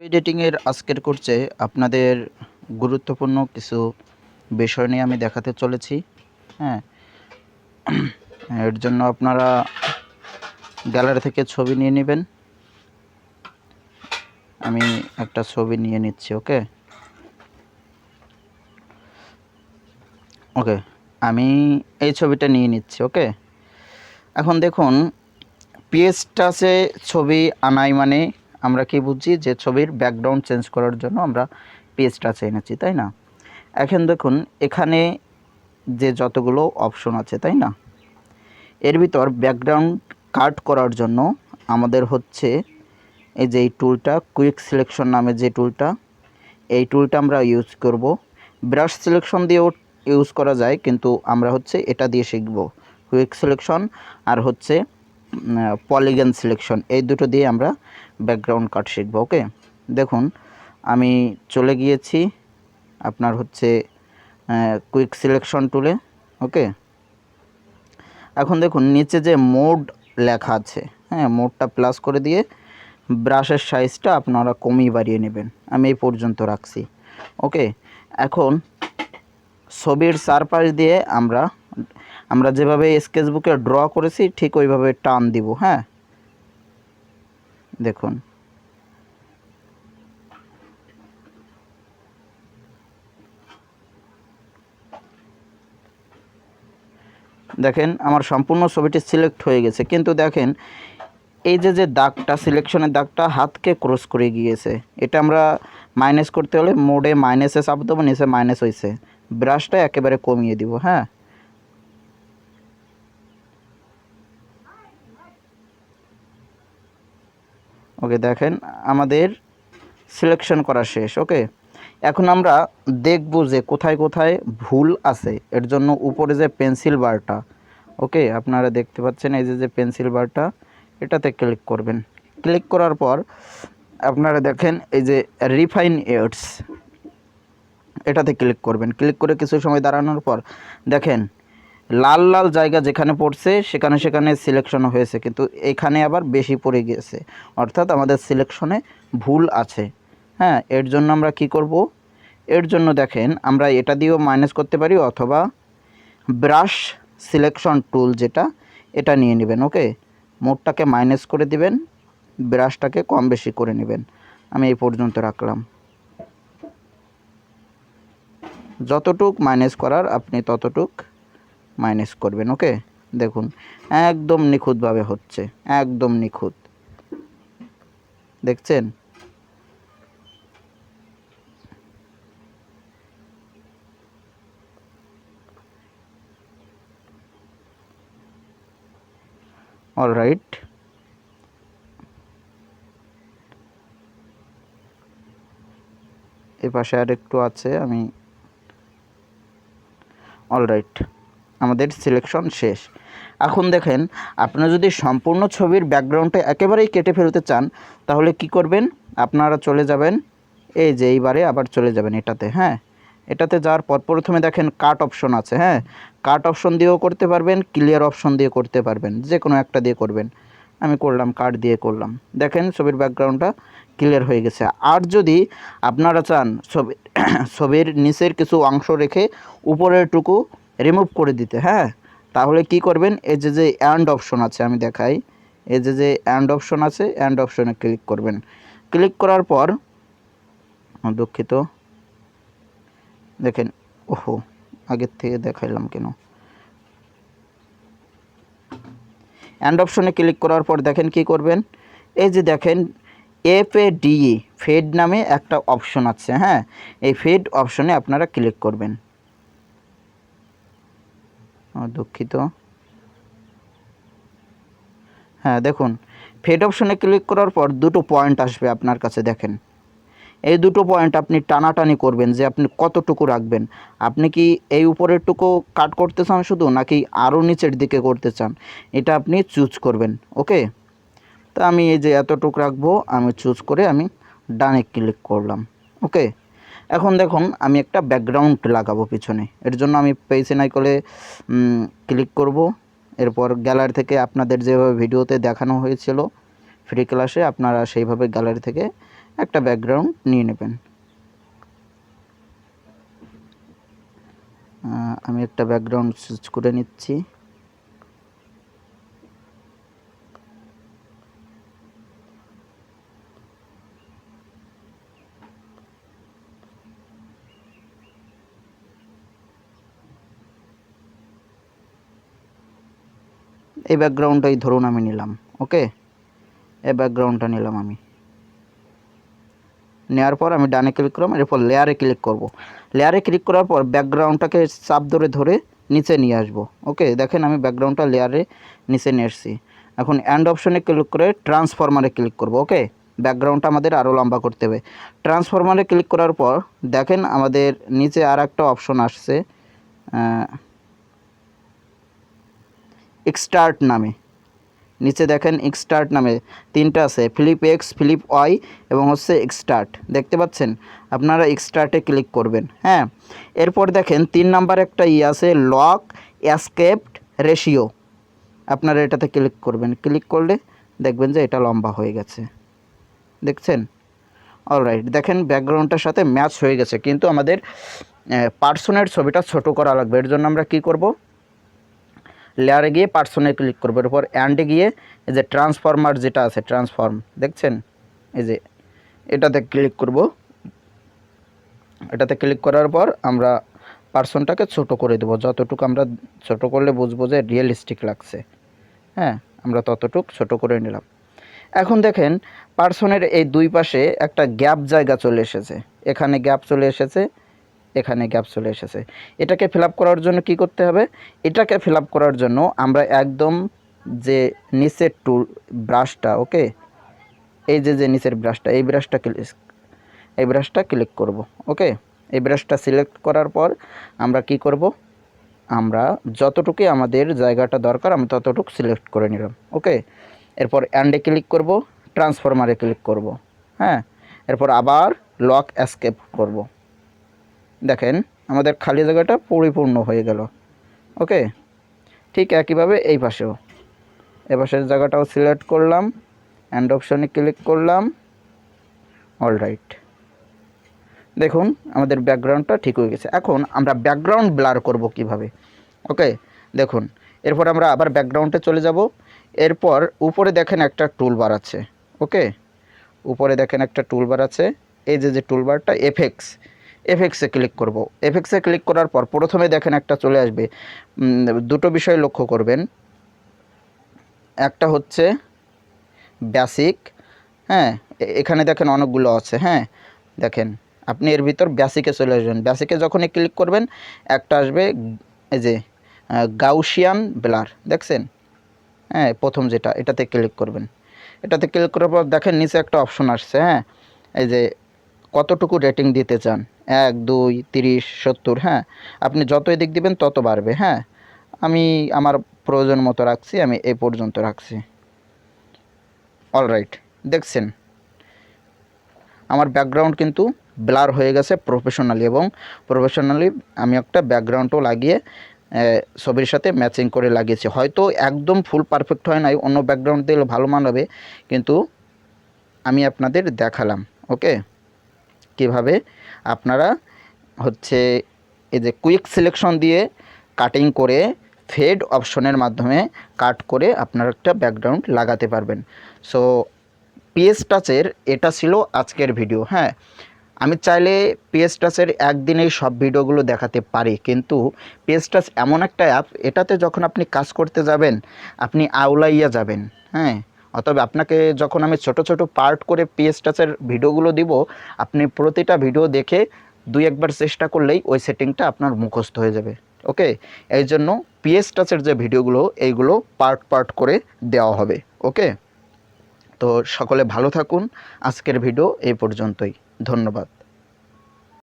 এডিটিংয়ের আজকের কোর্সে আপনাদের গুরুত্বপূর্ণ কিছু বিষয় নিয়ে আমি দেখাতে চলেছি। হ্যাঁ, এর জন্য আপনারা গ্যালারি থেকে ছবি নিয়ে নেবেন। আমি একটা ছবি নিয়ে নিচ্ছি। ওকে, আমি এই ছবিটা নিয়ে নিচ্ছি। ওকে, এখন দেখুন, পিএস টাচে ছবি আনাই মানে আমরা কি বুঝি, যে ছবির ব্যাকগ্রাউন্ড চেঞ্জ করার জন্য আমরা পিএস টাচে এনেছি, তাই না? এখন দেখুন, এখানে যে যতগুলো অপশন আছে, তাই না, এর ভিতর ব্যাকগ্রাউন্ড কাট করার জন্য আমাদের হচ্ছে এই যে এই টুলটা, কুইক সিলেকশন নামে যে টুলটা, এই টুলটা আমরা ইউজ করব। ব্রাশ সিলেকশন দিয়েও ইউজ করা যায়, কিন্তু আমরা হচ্ছে এটা দিয়ে শিখব, কুইক সিলেকশন আর হচ্ছে পলিগন সিলেকশন, এই দুটো দিয়ে আমরা ব্যাকগ্রাউন্ড কাট শিখব। ওকে, দেখুন আমি চলে গিয়েছি আপনার হচ্ছে কুইক সিলেকশন টুলে। ওকে, এখন দেখুন নিচে যে মোড লেখা আছে, হ্যাঁ, মোডটা প্লাস করে দিয়ে ব্রাশের সাইজটা আপনারা কমিয়ে বাড়িয়ে নেবেন। আমি এই পর্যন্ত রাখছি। ওকে, এখন ছবির চারপাশ দিয়ে আমরা যেভাবে স্কেচবুকে ড্র করেছি ঠিক ওইভাবে টান দিব। হ্যাঁ, দেখুন দেখেন আমার সম্পূর্ণ ছবিটি সিলেক্ট হয়ে গেছে, কিন্তু দেখেন এই যে দাগটা, সিলেকশনের দাগটা হাতকে ক্রস করে গিয়েছে। এটা আমরা মাইনাস করতে হলে মোডে মাইনাসে চাপ দেবো, নিচে মাইনাস হয়েছে, ব্রাশটা একেবারে কমিয়ে দিব। হ্যাঁ, ওকে, দেখেন আমাদের সিলেকশন করা শেষ। ওকে, এখন আমরা দেখব যে কোথায় কোথায় ভুল আছে। এর জন্য উপরে যে পেন্সিল বারটা, ওকে, আপনারা দেখতে পাচ্ছেন এই যে পেন্সিল বারটা, এটাতে ক্লিক করবেন। ক্লিক করার পর আপনারা দেখেন এই যে রিফাইন এডস, এটাতে ক্লিক করবেন। ক্লিক করে কিছু সময় দাঁড়ানোর পর দেখেন লাল লাল জায়গা যেখানে পড়ছে সেখানে সেখানে সিলেকশন হয়েছে, কিন্তু এখানে আবার বেশি পড়ে গিয়েছে, অর্থাৎ আমাদের সিলেকশনে ভুল আছে। হ্যাঁ, এর জন্য আমরা কি করব, এর জন্য দেখেন আমরা এটা দিয়েও মাইনাস করতে পারি, অথবা ব্রাশ সিলেকশন টুল যেটা, এটা নিয়ে নেবেন। ওকে, মোডটাকে মাইনাস করে দিবেন, ব্রাশটাকে কম বেশি করে নেবেন। আমি এই পর্যন্ত রাখলাম। যতটুক মাইনাস করার আপনি ততটুক মাইনাস করবেন। ওকে, দেখুন একদম নিখুঁতভাবে হচ্ছে, একদম নিখুঁত, দেখছেন? অলরাইট, এ পাশে আর একটু আছে, আমি অলরাইট, আমাদের সিলেকশন শেষ। এখন দেখেন, আপনারা যদি সম্পূর্ণ ছবির ব্যাকগ্রাউন্ডটা একেবারেই কেটে ফেলতে চান তাহলে কি করবেন, আপনারা চলে যাবেন এই যে এইবারে আবার চলে যাবেন এটাতে। হ্যাঁ, এটাতে যাওয়ার পর প্রথমে দেখেন কাট অপশন আছে। হ্যাঁ, কাট অপশন দিয়েও করতে পারবেন, ক্লিয়ার অপশন দিয়ে করতে পারবেন, যে কোনো একটা দিয়ে করবেন। আমি করলাম কাট দিয়ে করলাম, দেখেন ছবির ব্যাকগ্রাউন্ডটা ক্লিয়ার হয়ে গেছে। আর যদি আপনারা চান ছবির নিচের কিছু অংশ রেখে উপরের টুকু রিমুভ করে দিতে, হ্যাঁ, তাহলে কি করবেন, এই যে অ্যান্ড অপশন আছে, আমি দেখাই, এই যে অ্যান্ড অপশন আছে, অ্যান্ড অপশনে ক্লিক করবেন। ক্লিক করার পর দুঃখিত, দেখেন, ওহো, আগের থেকে দেখাইলাম কেন, অ্যান্ড অপশনে ক্লিক করার পর দেখেন কি করবেন, এই যে দেখেন FADE ফেড নামে একটা অপশন আছে। হ্যাঁ, এই ফেড অপশনে আপনারা ক্লিক করবেন। দুঃখিত, হ্যাঁ, দেখুন ফেড অপশনে ক্লিক করার পর দুটো পয়েন্ট আসবে আপনার কাছে। দেখেন এই দুটো পয়েন্ট আপনি টানাটানি করবেন যে আপনি কতটুকু রাখবেন। আপনি কি এই উপরের টুকু কাট করতে চান শুধু, নাকি আরও নিচের দিকে করতে চান, এটা আপনি চুজ করবেন। ওকে, তা আমি এই যে এতটুকু রাখবো, আমি চুজ করে আমি ডানে ক্লিক করলাম। ওকে, এখন দেখুন আমি একটা ব্যাকগ্রাউন্ড লাগাবো পিছনে। এর জন্য আমি পেন্সিল আইকনে ক্লিক করব। এরপর গ্যালারি থেকে আপনাদের যেভাবে ভিডিওতে দেখানো হয়েছিল ফ্রি ক্লাসে, আপনারা সেইভাবে গ্যালারি থেকে একটা ব্যাকগ্রাউন্ড নিয়ে নেবেন। আমি একটা ব্যাকগ্রাউন্ড চুজ করে নিচ্ছি। এই ব্যাকগ্রাউন্ডটাই ধরুন আমি নিলাম। ওকে, এই ব্যাকগ্রাউন্ডটা নিলাম আমি। নেওয়ার পর আমি ডানে ক্লিক করলাম, এরপর লেয়ারে ক্লিক করব। লেয়ারে ক্লিক করার পর ব্যাকগ্রাউন্ডটাকে চাপ ধরে ধরে নিচে নিয়ে আসবো। ওকে, দেখেন আমি ব্যাকগ্রাউন্ডটা লেয়ারে নিচে নিয়ে এসেছি। এখন অ্যান্ড অপশনে ক্লিক করে ট্রান্সফরমারে ক্লিক করব। ওকে, ব্যাকগ্রাউন্ডটা আমাদের আরও লম্বা করতে হবে। ট্রান্সফরমারে ক্লিক করার পর দেখেন আমাদের নিচে আর একটা অপশন আসছে এক্সটার্ট নামে। নিচে দেখেন এক্সটার্ট নামে তিনটা আছে, ফ্লিপ এক্স, ফ্লিপ ওয়াই এবং হচ্ছে এক্সটার্ট। দেখতে পাচ্ছেন, আপনারা এক্সটার্টে ক্লিক করবেন। হ্যাঁ, এরপর দেখেন 3 নাম্বার একটা আছে লক এসকেপড রেশিও, আপনারা এটাতে ক্লিক করবেন। ক্লিক করলে দেখবেন যে এটা লম্বা হয়ে গেছে, দেখছেন। অলরাইট, দেখেন ব্যাকগ্রাউন্ডটার সাথে ম্যাচ হয়ে গেছে, কিন্তু আমাদের পার্সনের ছবিটা ছোট করা লাগবে। এর জন্য আমরা কি করব, লেয়ারে গিয়ে পার্সনে ক্লিক করবো, এরপর অ্যান্ডে গিয়ে এই যে ট্রান্সফরমার যেটা আছে ট্রান্সফর্ম, দেখছেন, এই যে এটাতে ক্লিক করব। এটাতে ক্লিক করার পর আমরা পার্সনটাকে ছোট করে দেবো, যতটুকু আমরা ছোট করলে বুঝবো যে রিয়েলিস্টিক লাগছে। হ্যাঁ, আমরা ততটুকু ছোট করে নিলাম। এখন দেখেন পার্সনের এই দুই পাশে একটা গ্যাপ জায়গা চলে এসেছে, এখানে গ্যাপ চলে এসেছে, এখানে গ্যাপ চলে এসেছে। এটাকে ফিল আপ করার জন্য কি করতে হবে, এটাকে ফিল আপ করার জন্য আমরা একদম যে নিচের টুল ব্রাশটা, ওকে, এই যে নিচের ব্রাশটা, এই ব্রাশটা ক্লিক করব। ওকে, এই ব্রাশটা সিলেক্ট করার পর আমরা কি করব, আমরা যতটুকু আমাদের জায়গাটা দরকার আমি ততটুকু সিলেক্ট করে নিলাম। ওকে, এরপর অ্যান্ডে ক্লিক করব, ট্রান্সফরমারে ক্লিক করব। হ্যাঁ, এরপর আবার লক এসকেপ করব। দেখেন আমাদের খালি জায়গাটা পরিপূর্ণ হয়ে গেল। ওকে, ঠিক একইভাবে এই পাশেও, এই পাশের জায়গাটাও সিলেক্ট করলাম, অ্যান্ড অপশনে ক্লিক করলাম। অলরাইট, দেখুন আমাদের ব্যাকগ্রাউন্ডটা ঠিক হয়ে গেছে। এখন আমরা ব্যাকগ্রাউন্ড ব্লার করব কিভাবে। ওকে, দেখুন এরপর আমরা আবার ব্যাকগ্রাউন্ডে চলে যাব। এরপর উপরে দেখেন একটা টুলবার আছে। ওকে, উপরে দেখেন একটা টুলবার আছে, এই যে টুলবারটা এফেক্টসে ক্লিক করব। এফেক্টসে ক্লিক করার পর প্রথমে দেখেন একটা চলে আসবে, দুটো বিষয় লক্ষ্য করবেন। একটা হচ্ছে বেসিক, হ্যাঁ, এখানে দেখেন অনেকগুলো আছে। হ্যাঁ, দেখেন আপনি এর ভিতর বেসিকে চলে আসবেন। বেসিকে যখনই ক্লিক করবেন একটা আসবে এই যে গাউসিয়ান ব্লার, দেখছেন। হ্যাঁ, প্রথম যেটা, এটাতে ক্লিক করবেন। এটাতে ক্লিক করার পর দেখেন নিচে একটা অপশন আসছে। হ্যাঁ, এই যে কতটুকু রেটিং দিতে চান, 1, 2, 30, 70। হ্যাঁ, আপনি যত এদিক দিবেন তত বাড়বে। হ্যাঁ, আমি আমার প্রয়োজন মতো রাখছি, আমি এই পর্যন্ত রাখছি। অলরাইট, দেখছেন আমার ব্যাকগ্রাউন্ড কিন্তু ব্লার হয়ে গেছে প্রফেশনালি আমি একটা ব্যাকগ্রাউন্ডও লাগিয়ে ছবির সাথে ম্যাচিং করে লাগিয়েছি। হয়তো একদম ফুল পারফেক্ট হয় নাই, অন্য ব্যাকগ্রাউন্ড দিলে ভালো মানাবে, কিন্তু আমি আপনাদের দেখালাম। ওকে, কিভাবে আপনারা হচ্ছে এই যে কুইক সিলেকশন দিয়ে কাটিং করে ফেড অপশনের মাধ্যমে কাট করে আপনারা একটা ব্যাকগ্রাউন্ড লাগাতে পারবেন। সো পিএস টাচের এটা ছিল আজকের ভিডিও। হ্যাঁ, আমি চাইলে পিএস টাচের একদিনেই সব ভিডিওগুলো দেখাতে পারি, কিন্তু পিএস টাচ এমন একটা অ্যাপ, এটাতে যখন আপনি কাজ করতে যাবেন আপনি আউলাইয়া যাবেন। হ্যাঁ, অতএব আপনাকে যখন আমি ছোট ছোট পার্ট করে পিএস টাচের ভিডিওগুলো দিব, আপনি প্রতিটা ভিডিও দেখে 2-1 বার চেষ্টা করলেই ওই সেটিংটা আপনার মুখস্থ হয়ে যাবে। ওকে, এই জন্য পিএস টাচের যে ভিডিওগুলো এইগুলো পার্ট করে দেওয়া হবে। ওকে, তো সকলে ভালো থাকুন। আজকের ভিডিও এই পর্যন্তই। ধন্যবাদ।